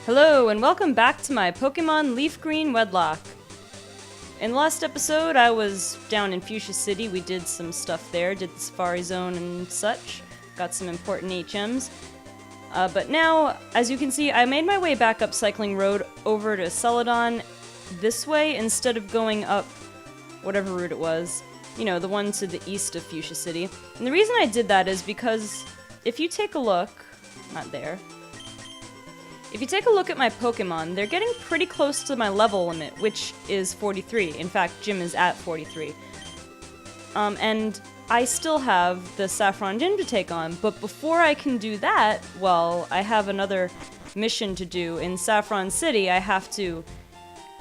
Hello, and welcome back to my Pokémon LeafGreen Wedlocke. In the last episode, I was down in Fuchsia City. We did some stuff there, did the Safari Zone and such. Got some important HMs. But now, as you can see, I made my way back up Cycling Road over to Celadon this way instead of going up whatever route it was. You know, the one to the east of Fuchsia City. And the reason I did that is because if you take a look... not there. If you take a look at my Pokemon, they're getting pretty close to my level limit, which is 43. In fact, Jim is at 43. And I still have the Saffron Gym to take on, but before I can do that, well, I have another mission to do. In Saffron City, I have to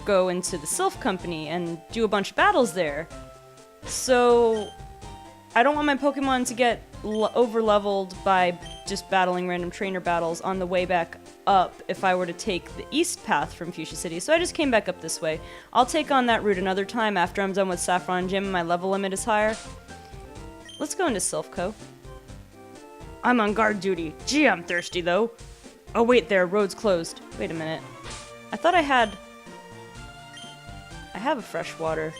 go into the Silph Company and do a bunch of battles there. So, I don't want my Pokemon to get over-leveled by just battling random trainer battles on the way back up if I were to take the east path from Fuchsia City, so I just came back up this way. I'll take on that route another time after I'm done with Saffron Gym and my level limit is higher. Let's go into Silph Co. I'm on guard duty. Gee, I'm thirsty though. Oh wait there, road's closed. Wait a minute. I thought I have a fresh water.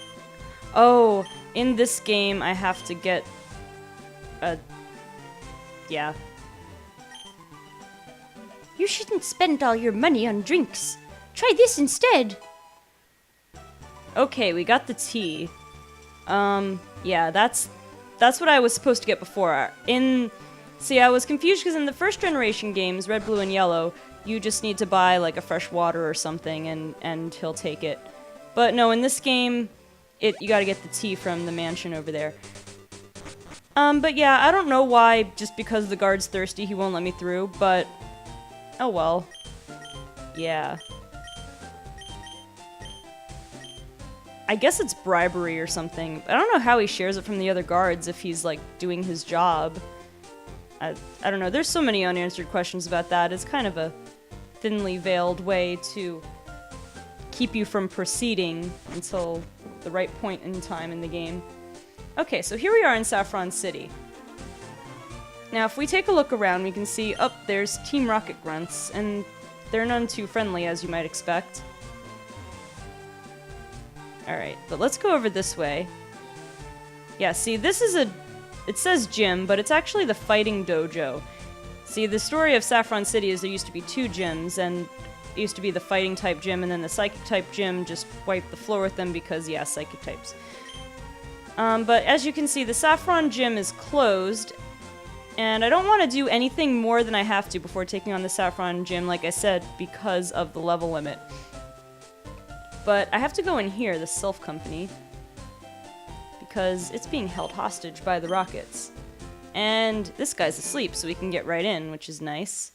Oh, in this game I have to get a... yeah. You shouldn't spend all your money on drinks. Try this instead. Okay, we got the tea. Yeah, that's what I was supposed to get before. See, I was confused because in the first generation games, Red, Blue, and Yellow, you just need to buy like a fresh water or something and he'll take it. But no, in this game, you gotta get the tea from the mansion over there. But yeah, I don't know why, just because the guard's thirsty, he won't let me through, but... oh well. Yeah. I guess it's bribery or something. I don't know how he shares it from the other guards if he's, like, doing his job. I don't know. There's so many unanswered questions about that. It's kind of a thinly veiled way to keep you from proceeding until the right point in time in the game. Okay, so here we are in Saffron City. Now, if we take a look around, we can see, there's Team Rocket grunts, and they're none too friendly, as you might expect. Alright, but let's go over this way. Yeah, see, this is it says gym, but it's actually the fighting dojo. See, the story of Saffron City is there used to be two gyms, and it used to be the fighting type gym, and then the psychic type gym just wiped the floor with them because, yeah, psychic types. But as you can see, the Saffron Gym is closed, and I don't want to do anything more than I have to before taking on the Saffron Gym, like I said, because of the level limit. But I have to go in here, the Silph Company, because it's being held hostage by the Rockets. And this guy's asleep, so we can get right in, which is nice.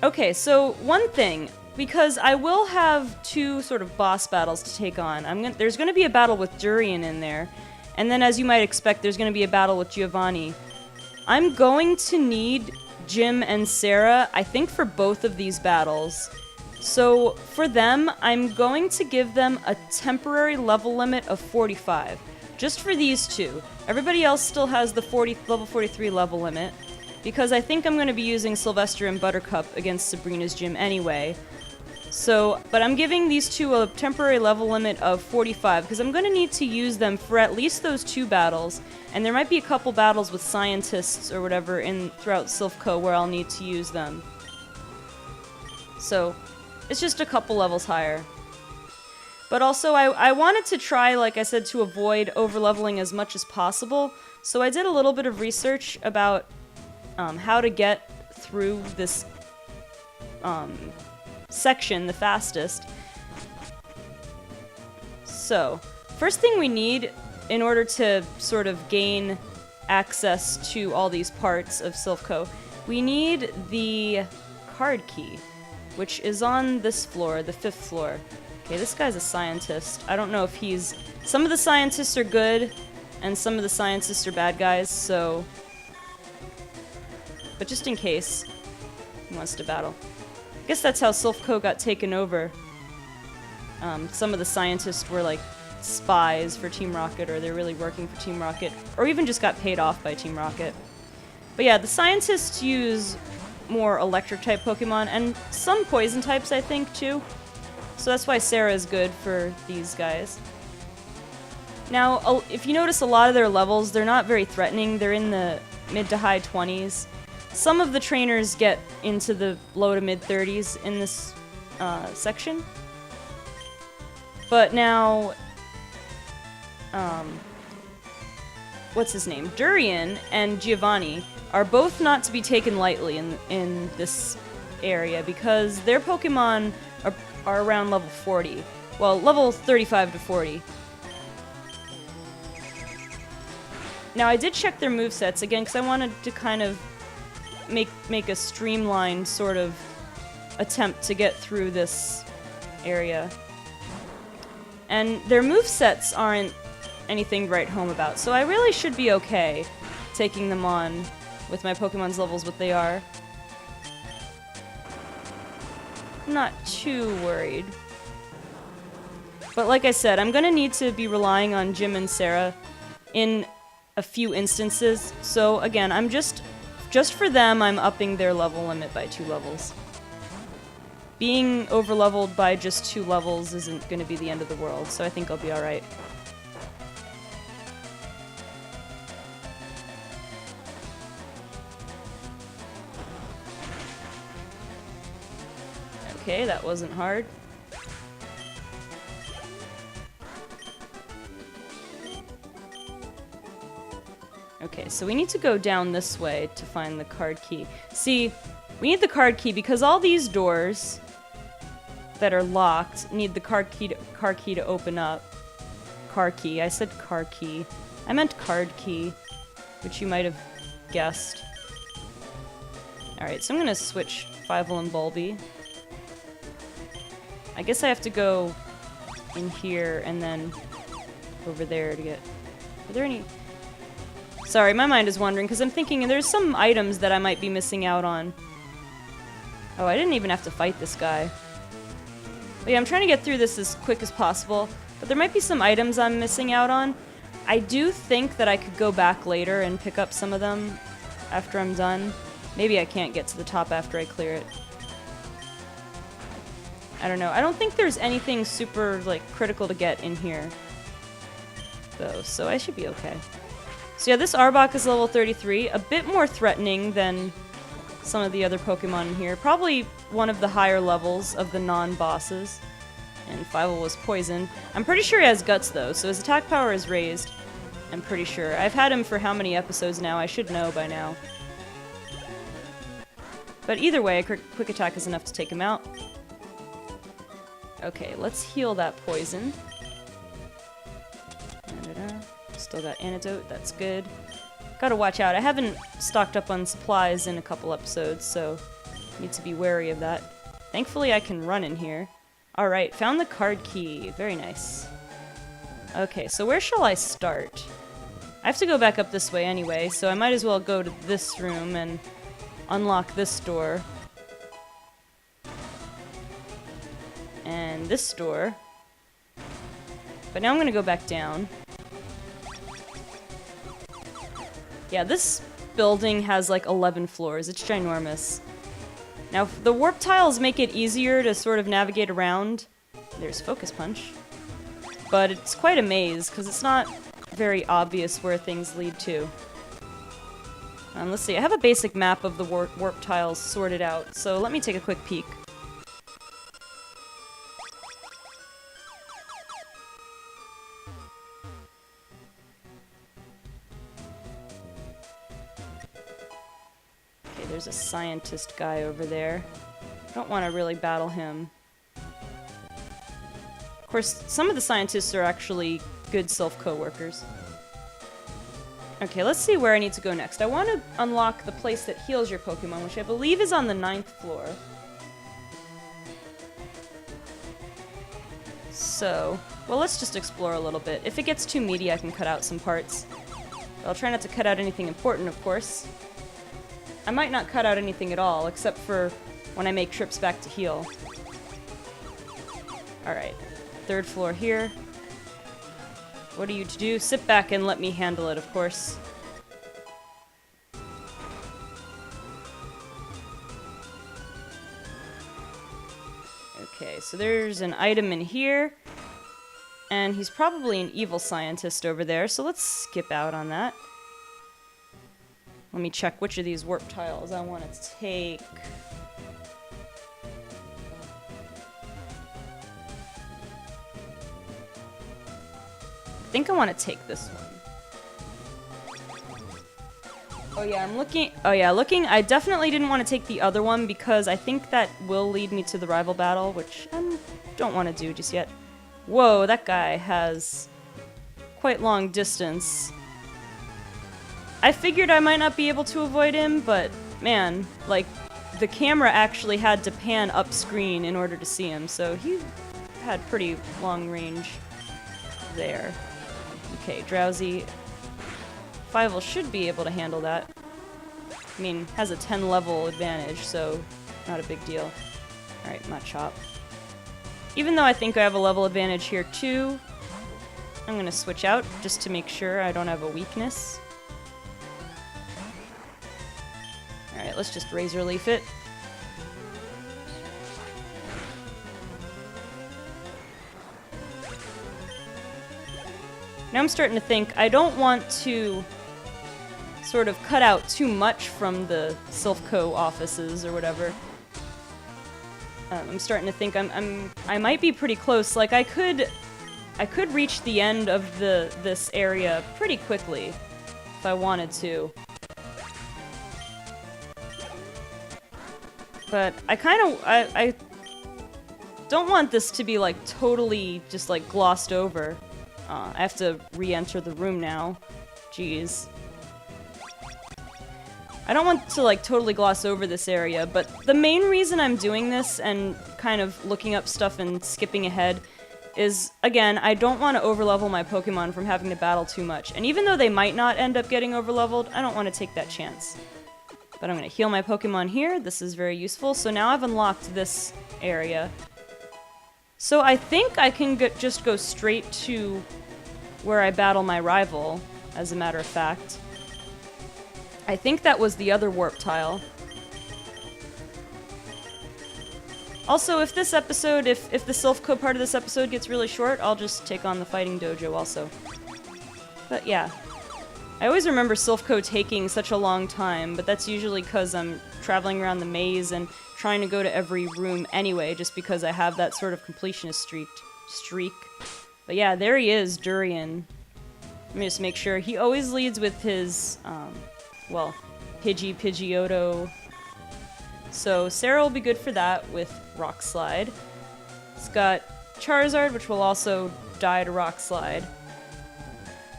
Okay, so one thing, because I will have two sort of boss battles to take on. There's going to be a battle with Durian in there, and then as you might expect, there's going to be a battle with Giovanni. I'm going to need Jim and Sarah, I think, for both of these battles. So, for them, I'm going to give them a temporary level limit of 45. Just for these two. Everybody else still has the level 43 level limit, because I think I'm going to be using Sylvester and Buttercup against Sabrina's gym anyway. So, but I'm giving these two a temporary level limit of 45, because I'm going to need to use them for at least those two battles, and there might be a couple battles with scientists or whatever throughout Silph Co where I'll need to use them. So, it's just a couple levels higher. But also, I wanted to try, like I said, to avoid over-leveling as much as possible, so I did a little bit of research about how to get through this section the fastest. So, first thing we need in order to sort of gain access to all these parts of Silph Co, we need the card key, which is on this floor, the 5th floor. Okay, this guy's a scientist. I don't know if he's... some of the scientists are good, and some of the scientists are bad guys, so... but just in case he wants to battle. I guess that's how Silph Co got taken over. Some of the scientists were like spies for Team Rocket, or they're really working for Team Rocket, or even just got paid off by Team Rocket. But yeah, the scientists use more electric type Pokemon, and some poison types, I think, too. So that's why Sarah is good for these guys. Now, if you notice a lot of their levels, they're not very threatening. They're in the mid to high 20s. Some of the trainers get into the low to mid 30s in this section. But now, what's his name? Durian and Giovanni are both not to be taken lightly in this area because their Pokemon are around level 40. Well, level 35 to 40. Now, I did check their movesets again because I wanted to kind of make a streamlined sort of attempt to get through this area. And their movesets aren't anything to write home about, so I really should be okay taking them on with my Pokemon's levels what they are. I'm not too worried. But like I said, I'm gonna need to be relying on Jim and Sarah in a few instances, so again, I'm just for them, I'm upping their level limit by 2 levels. Being over-leveled by just 2 levels isn't going to be the end of the world, so I think I'll be alright. Okay, that wasn't hard. Okay, so we need to go down this way to find the card key. See, we need the card key because all these doors that are locked need the car key to open up. Car key. I said car key. I meant card key, which you might have guessed. Alright, so I'm gonna switch Fievel and Bulby. I guess I have to go in here and then over there to get... Are there any... Sorry, my mind is wandering because I'm thinking there's some items that I might be missing out on. Oh, I didn't even have to fight this guy. But yeah, I'm trying to get through this as quick as possible, but there might be some items I'm missing out on. I do think that I could go back later and pick up some of them after I'm done. Maybe I can't get to the top after I clear it. I don't know. I don't think there's anything super, like, critical to get in here, though, so I should be okay. So yeah, this Arbok is level 33, a bit more threatening than some of the other Pokemon in here. Probably one of the higher levels of the non-bosses. And Fievel was poisoned. I'm pretty sure he has Guts, though, so his attack power is raised. I'm pretty sure. I've had him for how many episodes now? I should know by now. But either way, a quick attack is enough to take him out. Okay, let's heal that poison. Still got antidote, that's good. Gotta watch out. I haven't stocked up on supplies in a couple episodes, so need to be wary of that. Thankfully, I can run in here. Alright, found the card key. Very nice. Okay, so where shall I start? I have to go back up this way anyway, so I might as well go to this room and unlock this door. And this door. But now I'm gonna go back down. Yeah, this building has like 11 floors. It's ginormous. Now, the warp tiles make it easier to sort of navigate around. There's Focus Punch. But it's quite a maze, because it's not very obvious where things lead to. Let's see, I have a basic map of the warp tiles sorted out, so let me take a quick peek. There's a scientist guy over there. Don't want to really battle him. Of course, some of the scientists are actually good Silph co-workers. Okay, let's see where I need to go next. I want to unlock the place that heals your Pokemon, which I believe is on the 9th floor. So, well, let's just explore a little bit. If it gets too meaty, I can cut out some parts. But I'll try not to cut out anything important, of course. I might not cut out anything at all, except for when I make trips back to heal. Alright, 3rd floor here. What are you to do? Sit back and let me handle it, of course. Okay, so there's an item in here. And he's probably an evil scientist over there, so let's skip out on that. Let me check which of these warp tiles I want to take. I think I want to take this one. Oh yeah, I'm looking. Oh yeah, looking. I definitely didn't want to take the other one because I think that will lead me to the rival battle, which I don't want to do just yet. Whoa, that guy has quite long distance. I figured I might not be able to avoid him, but man, like, the camera actually had to pan up screen in order to see him, so he had pretty long range there. Okay, Drowsy. Fievel should be able to handle that. I mean, has a 10 level advantage, so not a big deal. Alright, Machop. Even though I think I have a level advantage here too, I'm gonna switch out just to make sure I don't have a weakness. Alright, let's just Razor Leaf it. Now I'm starting to think I don't want to sort of cut out too much from the Silph Co. offices or whatever. I'm starting to think I might be pretty close. Like I could reach the end of this area pretty quickly if I wanted to. But I don't want this to be like totally just like glossed over. I have to re-enter the room now. Jeez. I don't want to like totally gloss over this area, but the main reason I'm doing this and kind of looking up stuff and skipping ahead is, again, I don't want to overlevel my Pokemon from having to battle too much. And even though they might not end up getting overleveled, I don't want to take that chance. But I'm going to heal my Pokemon here. This is very useful. So now I've unlocked this area. So I think I can just go straight to where I battle my rival, as a matter of fact. I think that was the other warp tile. Also, if this episode, if the Silph Co part of this episode gets really short, I'll just take on the Fighting Dojo also. But yeah. I always remember Silph Co taking such a long time, but that's usually because I'm traveling around the maze and trying to go to every room anyway, just because I have that sort of completionist streak. But yeah, there he is, Durian. Let me just make sure. He always leads with his, well, Pidgeotto. So Sarah will be good for that with Rock Slide. He's got Charizard, which will also die to Rock Slide.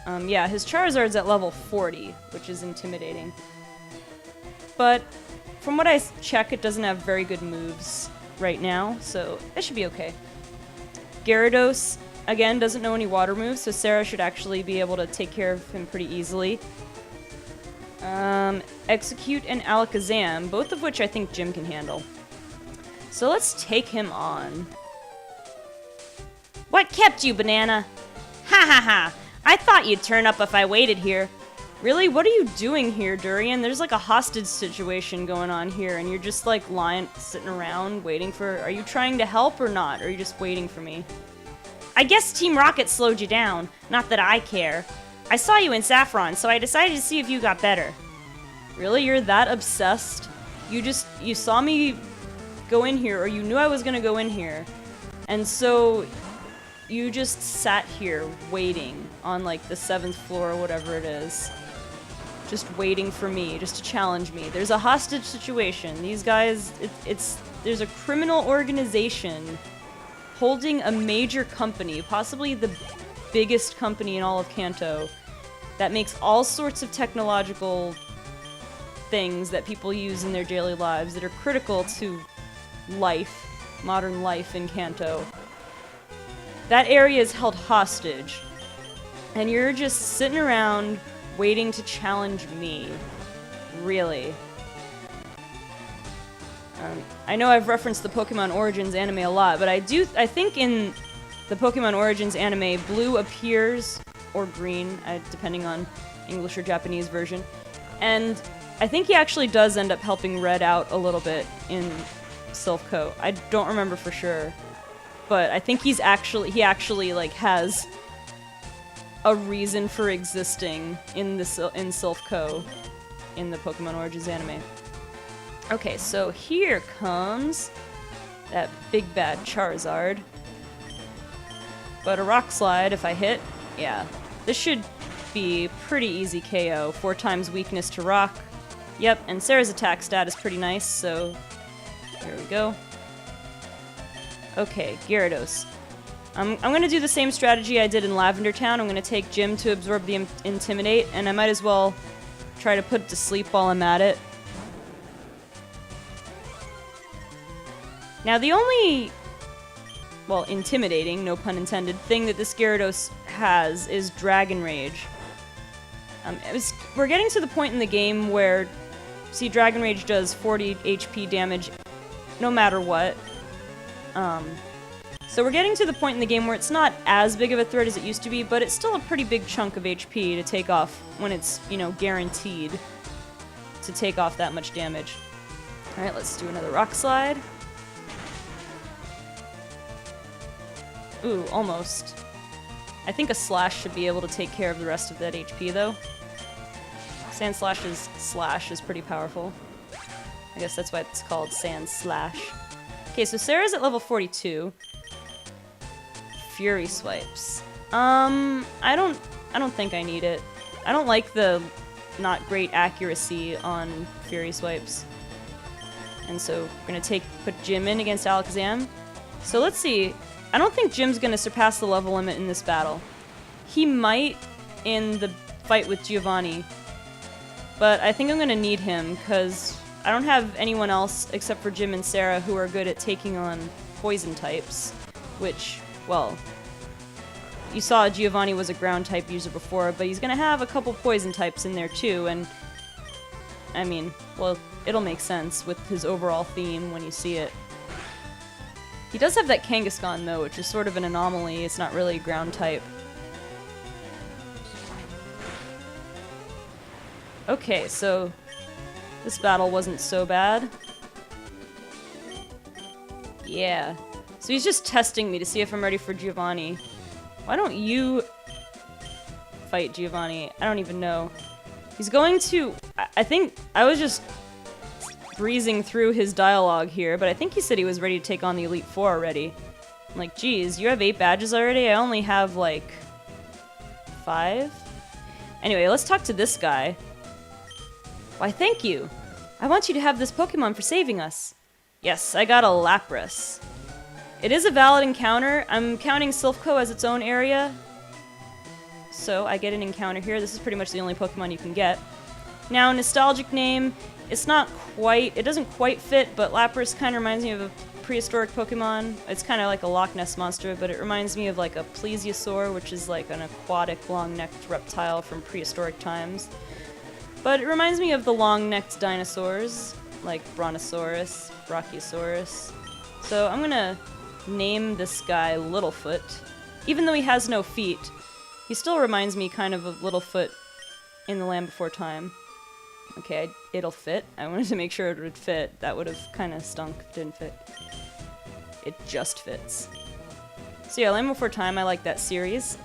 Yeah, his Charizard's at level 40, which is intimidating. But from what I check, it doesn't have very good moves right now, so it should be okay. Gyarados, again, doesn't know any water moves, so Sarah should actually be able to take care of him pretty easily. Execute and Alakazam, both of which I think Jim can handle. So let's take him on. What kept you, Banana? Ha ha ha! I thought you'd turn up if I waited here. Really? What are you doing here, Durian? There's like a hostage situation going on here, and you're just like sitting around waiting for... Are you trying to help or not? Or are you just waiting for me? I guess Team Rocket slowed you down. Not that I care. I saw you in Saffron, so I decided to see if you got better. Really? You're that obsessed? You saw me go in here, or you knew I was gonna go in here, and so you just sat here waiting on like the 7th floor or whatever it is. Just waiting for me, just to challenge me. There's a hostage situation. These guys, there's a criminal organization holding a major company, possibly the biggest company in all of Kanto, that makes all sorts of technological things that people use in their daily lives that are critical to life, modern life in Kanto. That area is held hostage, and you're just sitting around waiting to challenge me. Really. I know I've referenced the Pokemon Origins anime a lot, but I think in the Pokemon Origins anime, blue appears, or green, depending on English or Japanese version, and I think he actually does end up helping Red out a little bit in Silph Co. I don't remember for sure. but I think he actually like has a reason for existing in Silph Co. in the Pokemon Origins anime. Okay, so here comes that big bad Charizard. But a Rock Slide, if I hit, yeah. This should be pretty easy KO. 4 times weakness to Rock. Yep, and Sarah's attack stat is pretty nice, so there we go. Okay, Gyarados. I'm gonna do the same strategy I did in Lavender Town. I'm gonna take Gym to absorb the Intimidate, and I might as well try to put it to sleep while I'm at it. Now the only, well, intimidating, no pun intended, thing that this Gyarados has is Dragon Rage. We're getting to the point in the game where, see, Dragon Rage does 40 HP damage no matter what. So we're getting to the point in the game where it's not as big of a threat as it used to be, but it's still a pretty big chunk of HP to take off when it's, you know, guaranteed to take off that much damage. Alright, let's do another Rock Slide. Ooh, almost. I think a Slash should be able to take care of the rest of that HP, though. Sand Slash's Slash is pretty powerful. I guess that's why it's called Sand Slash. Okay, so Sarah's at level 42. Fury Swipes. I don't think I need it. I don't like the not great accuracy on Fury Swipes. And so we're gonna put Jim in against Alakazam. So let's see. I don't think Jim's gonna surpass the level limit in this battle. He might in the fight with Giovanni, but I think I'm gonna need him because I don't have anyone else except for Jim and Sarah who are good at taking on poison types, which, well, you saw Giovanni was a ground type user before, but he's gonna have a couple poison types in there too, and I mean, well, it'll make sense with his overall theme when you see it. He does have that Kangaskhan though, which is sort of an anomaly. It's not really a ground type. Okay, so this battle wasn't so bad. Yeah. So he's just testing me to see if I'm ready for Giovanni. Why don't you fight Giovanni? I don't even know. He's going to... I think I was just breezing through his dialogue here, but I think he said he was ready to take on the Elite Four already. I'm like, geez, you have 8 badges already? I only have, like, 5? Anyway, let's talk to this guy. Why, thank you. I want you to have this Pokemon for saving us. Yes, I got a Lapras. It is a valid encounter. I'm counting Silph Co as its own area, so I get an encounter here. This is pretty much the only Pokemon you can get. Now, nostalgic name, it's not quite, it doesn't quite fit, but Lapras kind of reminds me of a prehistoric Pokemon. It's kind of like a Loch Ness monster, but it reminds me of like a plesiosaur, which is like an aquatic, long-necked reptile from prehistoric times. But it reminds me of the long-necked dinosaurs, like Brontosaurus, Brachiosaurus. So I'm gonna name this guy Littlefoot. Even though he has no feet, he still reminds me kind of Littlefoot in The Land Before Time. Okay, it'll fit. I wanted to make sure it would fit. That would have kind of stunk if it didn't fit. It just fits. So yeah, Land Before Time, I like that series.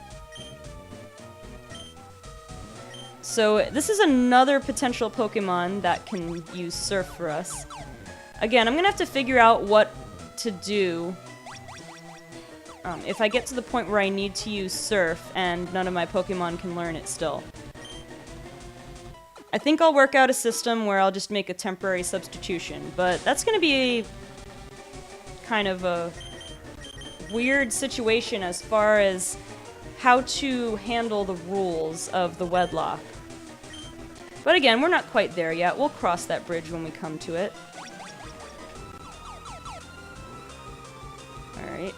So this is another potential Pokemon that can use Surf for us. Again, I'm gonna have to figure out what to do if I get to the point where I need to use Surf and none of my Pokemon can learn it still. I think I'll work out a system where I'll just make a temporary substitution, but that's gonna be kind of a weird situation as far as how to handle the rules of the Wedlocke. But again, we're not quite there yet. We'll cross that bridge when we come to it. Alright.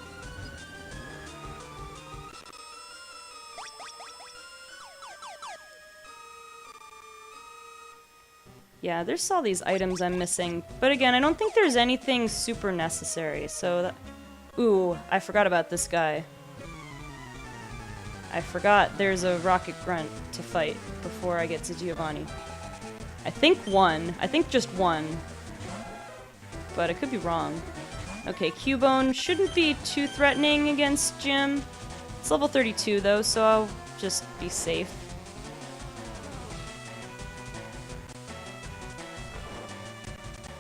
Yeah, there's all these items I'm missing. But again, I don't think there's anything super necessary, so that... Ooh, I forgot about this guy. I forgot there's a Rocket Grunt to fight before I get to Giovanni. I think one. I think just one. But I could be wrong. Okay, Cubone shouldn't be too threatening against Jim. It's level 32 though, so I'll just be safe.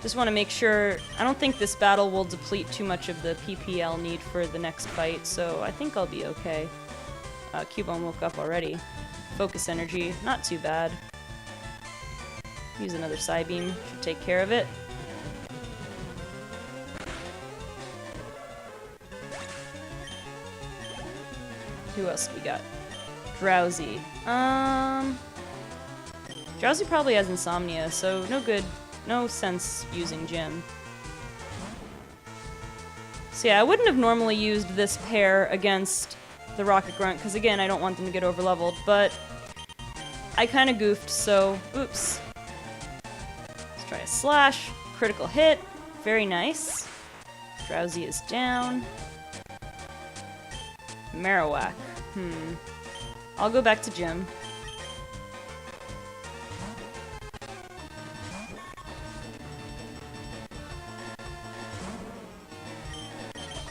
Just want to make sure... I don't think this battle will deplete too much of the PPL need for the next fight, so I think I'll be okay. Cubone woke up already. Focus energy, not too bad. Use another Psybeam, should take care of it. Who else we got? Drowsy. Drowsy probably has insomnia, so no sense using Jim. So yeah, I wouldn't have normally used this pair against the Rocket Grunt, because again, I don't want them to get overleveled, but I kind of goofed, so oops. Let's try a slash, critical hit, very nice. Drowsy is down. Marowak. I'll go back to Jim.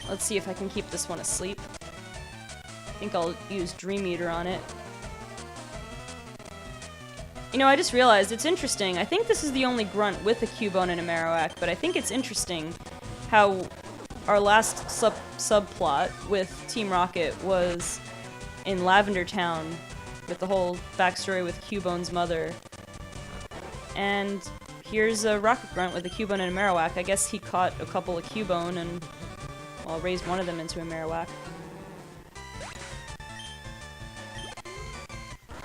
Let's see if I can keep this one asleep. I think I'll use Dream Eater on it. You know, I just realized it's interesting. I think this is the only grunt with a Cubone and a Marowak, but I think it's interesting how our last subplot with Team Rocket was in Lavender Town with the whole backstory with Cubone's mother. And here's a Rocket Grunt with a Cubone and a Marowak. I guess he caught a couple of Cubone and, well, raised one of them into a Marowak.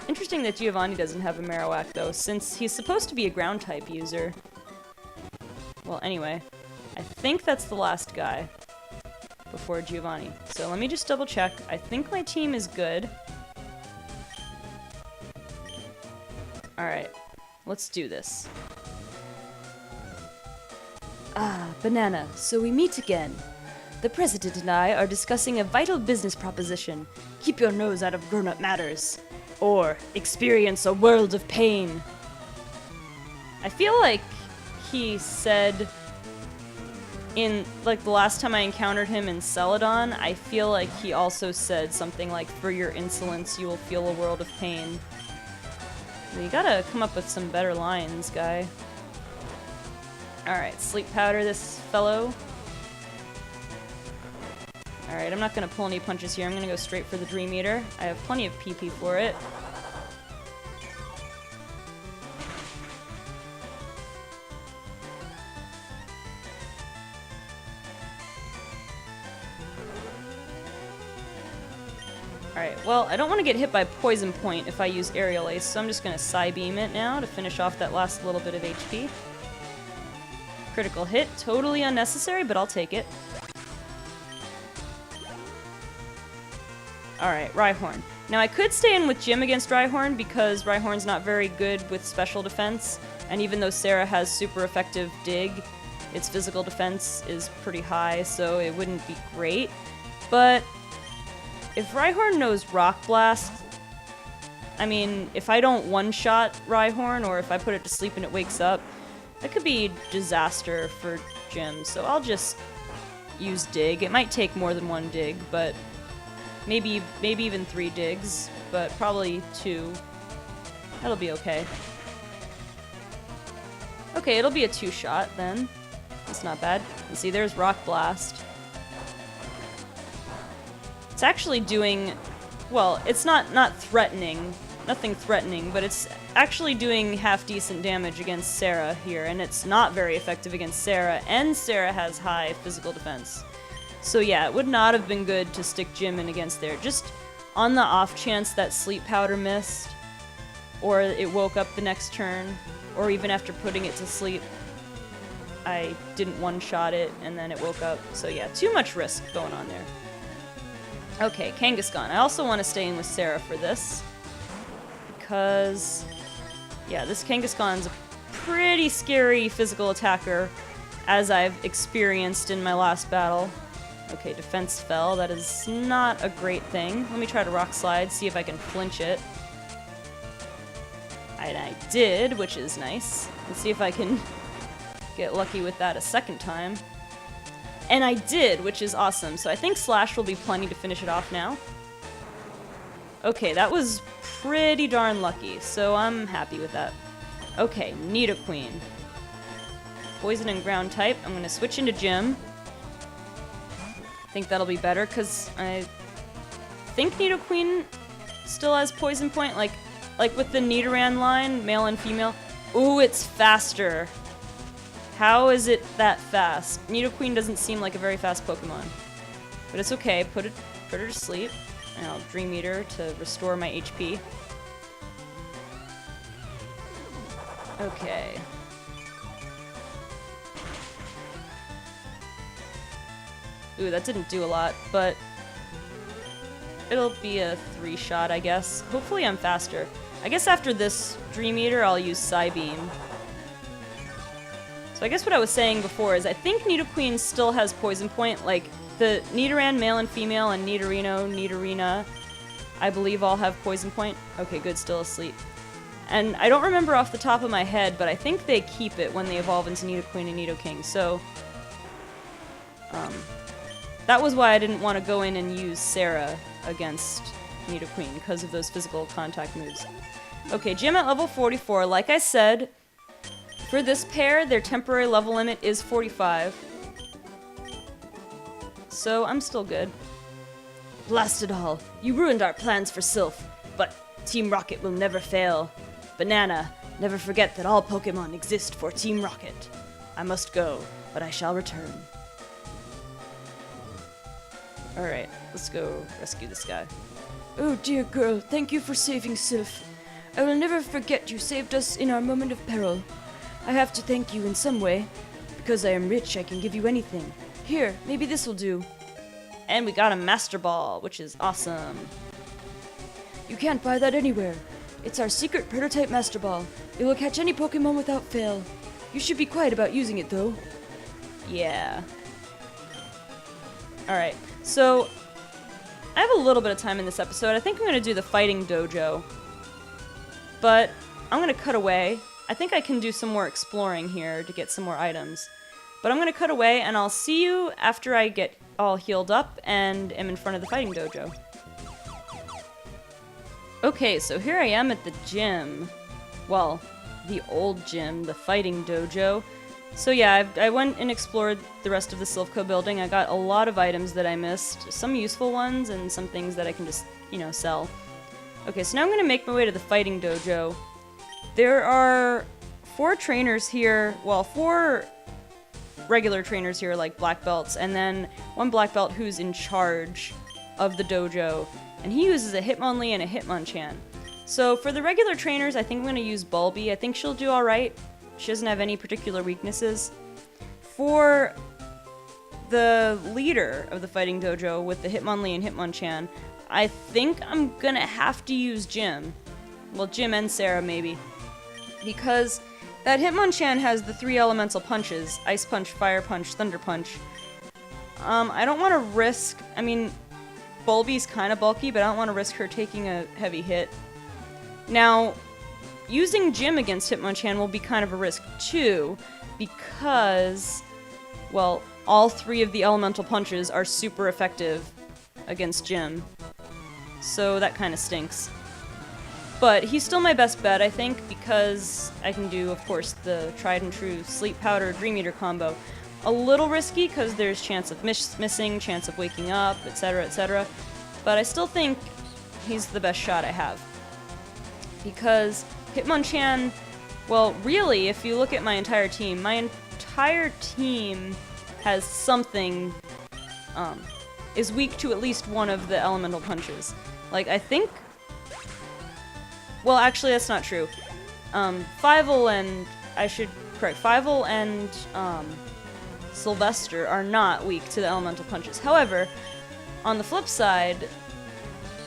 Interesting that Giovanni doesn't have a Marowak, though, since he's supposed to be a ground-type user. Well, anyway, I think that's the last guy before Giovanni. So let me just double-check. I think my team is good. Alright, let's do this. Ah, Banana, so we meet again. The President and I are discussing a vital business proposition. Keep your nose out of grown-up matters. Or experience a world of pain. I feel like he said in, like, the last time I encountered him in Celadon, I feel like he also said something like, for your insolence, you will feel a world of pain. You gotta come up with some better lines, guy. Alright, Sleep Powder this fellow. Alright, I'm not gonna pull any punches here. I'm gonna go straight for the Dream Eater. I have plenty of PP for it. Alright, well, I don't want to get hit by Poison Point if I use Aerial Ace, so I'm just gonna Psybeam it now to finish off that last little bit of HP. Critical hit, totally unnecessary, but I'll take it. Alright, Rhyhorn. Now I could stay in with Jim against Rhyhorn because Rhyhorn's not very good with special defense, and even though Sarah has super effective Dig, its physical defense is pretty high, so it wouldn't be great. But if Rhyhorn knows Rock Blast, I mean, if I don't one-shot Rhyhorn, or if I put it to sleep and it wakes up, that could be disaster for Jim, so I'll just use Dig. It might take more than one Dig, but maybe even 3 digs, but probably 2. That'll be okay. Okay, it'll be a 2-shot then. That's not bad. And see, there's Rock Blast. It's actually doing, well, it's not threatening, nothing threatening, but it's actually doing half-decent damage against Sarah here, and it's not very effective against Sarah, and Sarah has high physical defense. So yeah, it would not have been good to stick Jim in against there. Just on the off chance that Sleep Powder missed, or it woke up the next turn, or even after putting it to sleep, I didn't one-shot it and then it woke up. So yeah, too much risk going on there. Okay, Kangaskhan. I also want to stay in with Sarah for this, because yeah, this Kangaskhan's a pretty scary physical attacker, as I've experienced in my last battle. Okay, defense fell. That is not a great thing. Let me try to Rock Slide, see if I can flinch it. And I did, which is nice. Let's see if I can get lucky with that a second time. And I did, which is awesome. So I think Slash will be plenty to finish it off now. Okay, that was pretty darn lucky, so I'm happy with that. Okay, Nidoqueen. Poison and ground type. I'm gonna switch into Gym. I think that'll be better, because I think Nidoqueen still has Poison Point, like with the Nidoran line, male and female. Ooh, it's faster. How is it that fast? Nidoqueen doesn't seem like a very fast Pokemon. But it's okay, put her to sleep. And I'll Dream Eater to restore my HP. Okay. Ooh, that didn't do a lot, but it'll be a 3-shot, I guess. Hopefully I'm faster. I guess after this Dream Eater, I'll use Psybeam. So I guess what I was saying before is I think Nidoqueen still has Poison Point. Like, the Nidoran male and female and Nidorino, Nidorina, I believe all have Poison Point. Okay, good, still asleep. And I don't remember off the top of my head, but I think they keep it when they evolve into Nidoqueen and Nidoking, so that was why I didn't want to go in and use Sarah against Nidoqueen, because of those physical contact moves. Okay, Gym at level 44. Like I said, for this pair, their temporary level limit is 45. So I'm still good. Blast it all. You ruined our plans for Silph, but Team Rocket will never fail. Banana, never forget that all Pokemon exist for Team Rocket. I must go, but I shall return. Alright, let's go rescue this guy. Oh dear girl, thank you for saving Silph. I will never forget you saved us in our moment of peril. I have to thank you in some way. Because I am rich, I can give you anything. Here, maybe this will do. And we got a Master Ball, which is awesome. You can't buy that anywhere. It's our secret prototype Master Ball. It will catch any Pokemon without fail. You should be quiet about using it, though. Yeah. Alright, so I have a little bit of time in this episode. I think I'm going to do the Fighting Dojo. But I'm going to cut away. I think I can do some more exploring here to get some more items. But I'm going to cut away, and I'll see you after I get all healed up and am in front of the Fighting Dojo. Okay, so here I am at the gym. Well, the old gym, the Fighting Dojo. So yeah, I went and explored the rest of the Silphco building. I got a lot of items that I missed. Some useful ones, and some things that I can just, sell. Okay, so now I'm going to make my way to the Fighting Dojo. There are 4 trainers here, well, 4 regular trainers here, like black belts, and then 1 black belt who's in charge of the dojo, and he uses a Hitmonlee and a Hitmonchan. So for the regular trainers, I think I'm going to use Bulby. I think she'll do alright. She doesn't have any particular weaknesses. For the leader of the Fighting Dojo with the Hitmonlee and Hitmonchan, I think I'm going to have to use Jim. Well, Jim and Sarah, maybe. Because that Hitmonchan has the 3 elemental punches, Ice Punch, Fire Punch, Thunder Punch. I don't want to risk, Bulby's kind of bulky, but I don't want to risk her taking a heavy hit. Now, using Jim against Hitmonchan will be kind of a risk too, because, well, all 3 of the elemental punches are super effective against Jim. So that kind of stinks. But he's still my best bet, I think, because I can do, of course, the tried and true Sleep Powder Dream Eater combo. A little risky, because there's chance of missing, chance of waking up, etc., etc. But I still think he's the best shot I have. Because Hitmonchan, well, really, if you look at my entire team has something, is weak to at least one of the elemental punches. Like, I think... Well, actually, that's not true. Fievel and Sylvester are not weak to the elemental punches. However, on the flip side,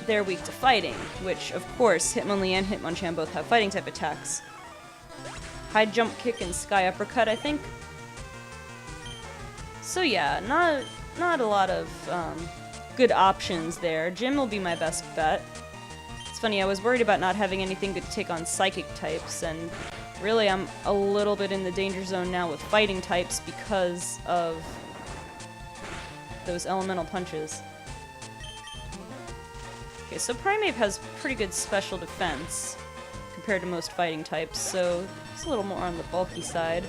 they're weak to fighting, which, of course, Hitmonlee and Hitmonchan both have fighting type attacks. High jump kick and sky uppercut, I think. So yeah, not a lot of good options there. Jim will be my best bet. It's funny, I was worried about not having anything good to take on psychic types, and really I'm a little bit in the danger zone now with fighting types because of those elemental punches. Okay, so Primeape has pretty good special defense compared to most fighting types, so it's a little more on the bulky side.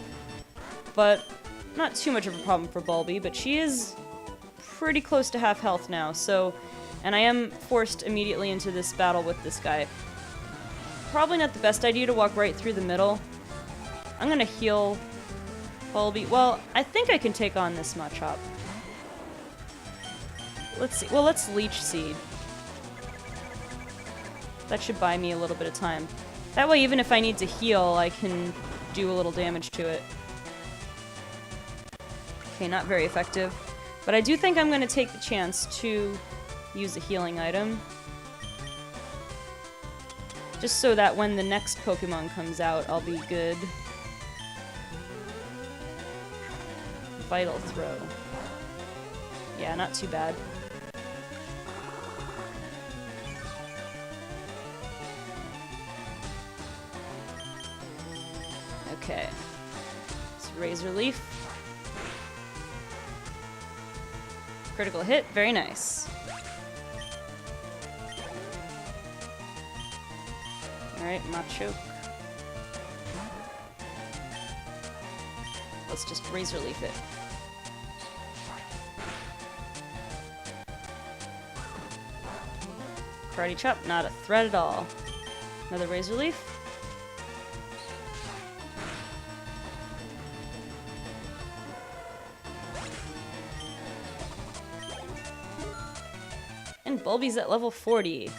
But not too much of a problem for Bulby, but she is pretty close to half health now, so... And I am forced immediately into this battle with this guy. Probably not the best idea to walk right through the middle. I'm gonna heal Bulby. Well, I think I can take on this Machop. Let's see. Well, let's Leech Seed. That should buy me a little bit of time. That way, even if I need to heal, I can do a little damage to it. Okay, not very effective. But I do think I'm gonna take the chance to use a healing item. Just so that when the next Pokemon comes out, I'll be good. Vital Throw. Yeah, not too bad. Okay. It's Razor Leaf. Critical hit, very nice. Alright, Machoke. Let's just Razor Leaf it. Karate Chop, not a threat at all. Another Razor Leaf. And Bulby's at level 40.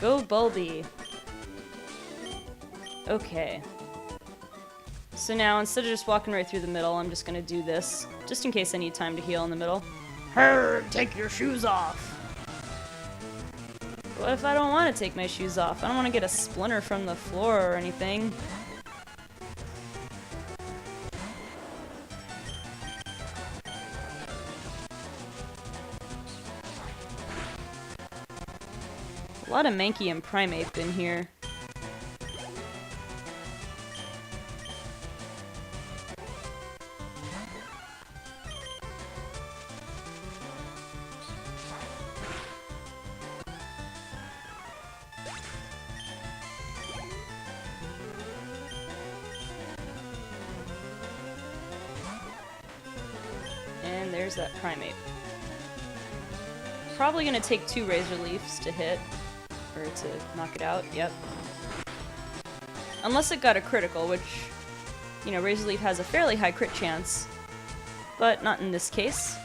Go Bulby. Okay. So now, instead of just walking right through the middle, I'm just gonna do this, just in case I need time to heal in the middle. Her, take your shoes off. What if I don't want to take my shoes off? I don't want to get a splinter from the floor or anything. A lot of Mankey and Primeape in here. And there's that Primeape. Probably gonna take 2 Razor Leafs to hit. Or to knock it out, yep. Unless it got a critical, which, you know, Razor Leaf has a fairly high crit chance. But not in this case.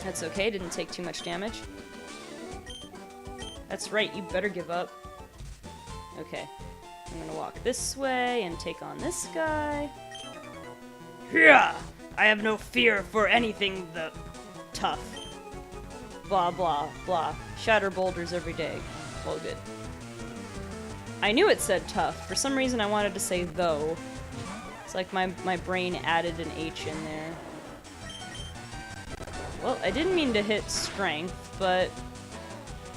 That's okay, didn't take too much damage. That's right, you better give up. Okay. I'm gonna walk this way and take on this guy. Yeah, I have no fear for anything tough. Blah, blah, blah. Shatter boulders every day. Well, good. I knew it said tough. For some reason, I wanted to say though. It's like my brain added an H in there. Well, I didn't mean to hit strength, but...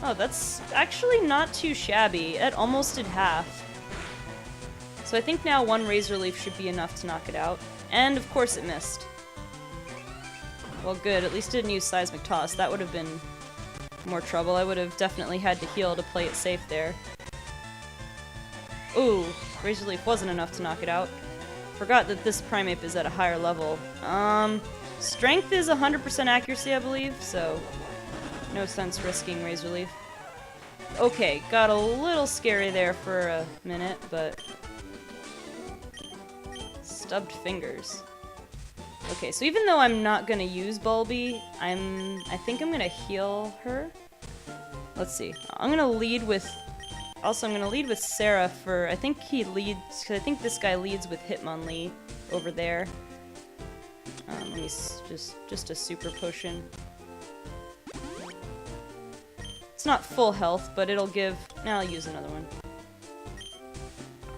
Oh, that's actually not too shabby. It almost did half. So I think now 1 Razor Leaf should be enough to knock it out. And, of course, it missed. Well, good. At least it didn't use Seismic Toss. That would have been more trouble. I would have definitely had to heal to play it safe there. Ooh, Razor Leaf wasn't enough to knock it out. Forgot that this Primeape is at a higher level. Strength is 100% accuracy, I believe, so no sense risking Razor Leaf. Okay, got a little scary there for a minute, but... Stubbed fingers. Okay, so even though I'm not gonna use Bulby, I think I'm gonna heal her. Let's see. I'm gonna lead with... Also, I'm gonna lead with Sarah for... I think he leads... Cause I think this guy leads with Hitmonlee over there. Let me just a super potion. It's not full health, but it'll give... Now I'll use another one.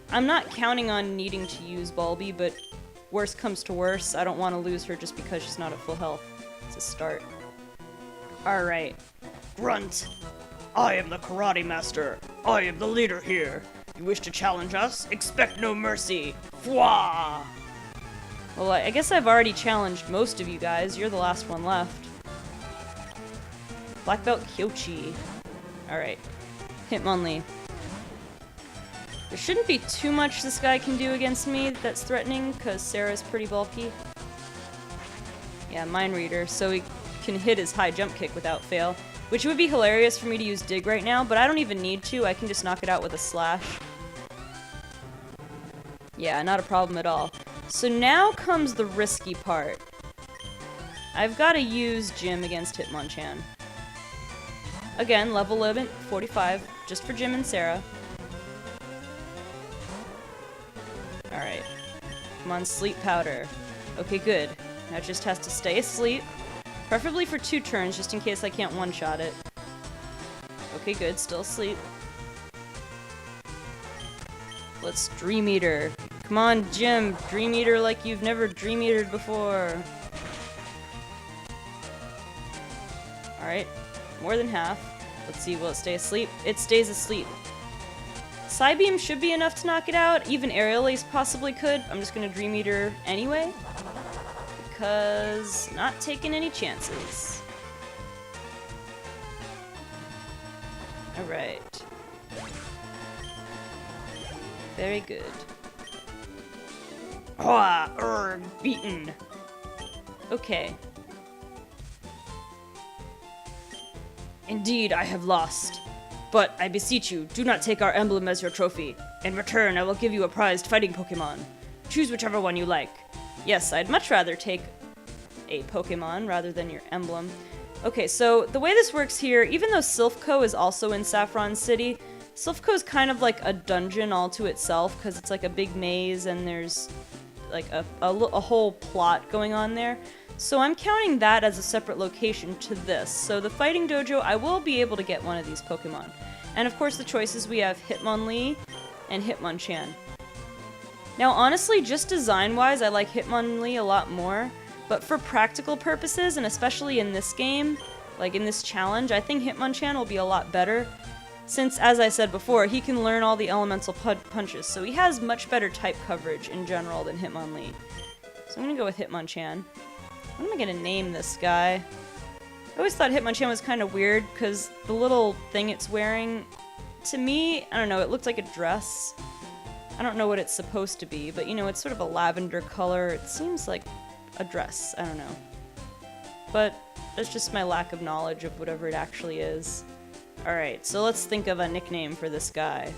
I'm not counting on needing to use Bulby, but worst comes to worst, I don't want to lose her just because she's not at full health. It's a start. Alright. Grunt. I am the karate master. I am the leader here. You wish to challenge us? Expect no mercy. Fwa! Well, I guess I've already challenged most of you guys. You're the last one left. Black Belt Kyochi. Alright. Hitmonlee. There shouldn't be too much this guy can do against me that's threatening, because Sarah's pretty bulky. Yeah, Mind Reader, so he can hit his high jump kick without fail. Which would be hilarious for me to use Dig right now, but I don't even need to. I can just knock it out with a slash. Yeah, not a problem at all. So now comes the risky part. I've got to use Jim against Hitmonchan. Again, level limit 45, just for Jim and Sarah. Alright. Come on, Sleep Powder. Okay, good. Now it just has to stay asleep. Preferably for 2 turns, just in case I can't one-shot it. Okay, good. Still asleep. Let's Dream Eater. Come on, Jim. Dream Eater like you've never Dream Eatered before. Alright. More than half. Let's see, will it stay asleep? It stays asleep. Psybeam should be enough to knock it out. Even Aerial Ace possibly could. I'm just gonna Dream Eater anyway. Because not taking any chances. Alright. Very good. Beaten. Okay. Indeed, I have lost. But I beseech you, do not take our emblem as your trophy. In return, I will give you a prized fighting Pokémon. Choose whichever one you like. Yes, I'd much rather take a Pokémon rather than your emblem. Okay, so the way this works here, even though Silph is also in Saffron City, Silph is kind of like a dungeon all to itself, because it's like a big maze and there's like a whole plot going on there. So I'm counting that as a separate location to this. So the Fighting Dojo, I will be able to get one of these Pokemon. And of course the choices we have Hitmonlee and Hitmonchan. Now honestly, just design-wise, I like Hitmonlee a lot more. But for practical purposes, and especially in this game, like in this challenge, I think Hitmonchan will be a lot better. Since, as I said before, he can learn all the elemental punches, so he has much better type coverage in general than Hitmonlee. So I'm gonna go with Hitmonchan. What am I gonna name this guy? I always thought Hitmonchan was kind of weird, because the little thing it's wearing, to me, I don't know, it looked like a dress. I don't know what it's supposed to be, but you know, it's sort of a lavender color. It seems like a dress, I don't know. But that's just my lack of knowledge of whatever it actually is. Alright, so let's think of a nickname for this guy.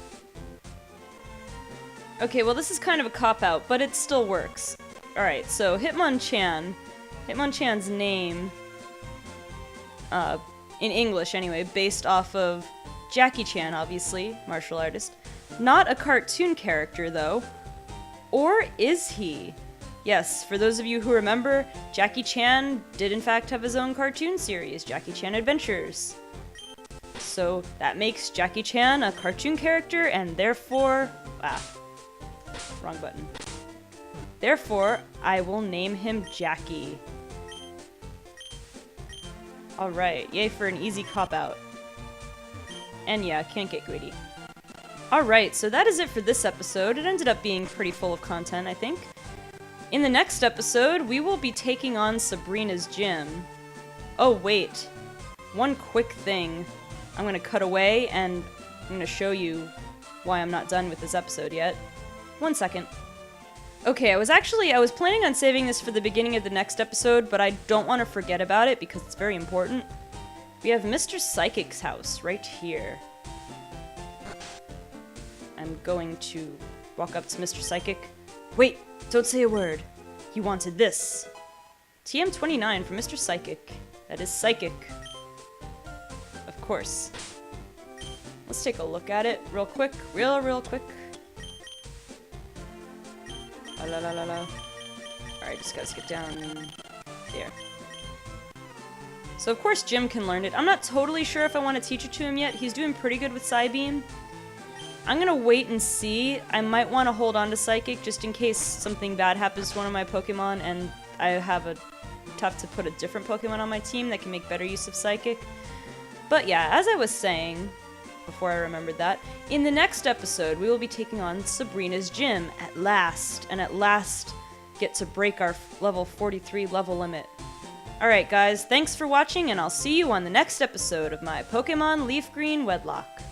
Okay, well this is kind of a cop-out, but it still works. Alright, so Hitmonchan. Hitmonchan's name, in English anyway, based off of Jackie Chan, obviously, martial artist. Not a cartoon character, though. Or is he? Yes, for those of you who remember, Jackie Chan did in fact have his own cartoon series, Jackie Chan Adventures. So that makes Jackie Chan a cartoon character, and therefore... wrong button. Therefore, I will name him Jackie. Alright, yay for an easy cop-out. And yeah, can't get greedy. Alright, so that is it for this episode. It ended up being pretty full of content, I think. In the next episode, we will be taking on Sabrina's gym. Oh, wait. One quick thing. I'm gonna cut away, and I'm gonna show you why I'm not done with this episode yet. 1 second. Okay, I was planning on saving this for the beginning of the next episode, but I don't want to forget about it because it's very important. We have Mr. Psychic's house right here. I'm going to walk up to Mr. Psychic. Wait, don't say a word. He wanted this. TM29 from Mr. Psychic. That is Psychic. Of course. Let's take a look at it real quick. Real quick. La la la la. Alright, just gotta get down there. So of course Jim can learn it. I'm not totally sure if I want to teach it to him yet. He's doing pretty good with Psybeam. I'm gonna wait and see. I might want to hold on to Psychic just in case something bad happens to one of my Pokemon and I have a tough to put a different Pokemon on my team that can make better use of Psychic. But yeah, as I was saying, before I remembered that, in the next episode we will be taking on Sabrina's gym at last. And at last, get to break our level 43 level limit. Alright guys, thanks for watching and I'll see you on the next episode of my Pokemon LeafGreen Wedlocke.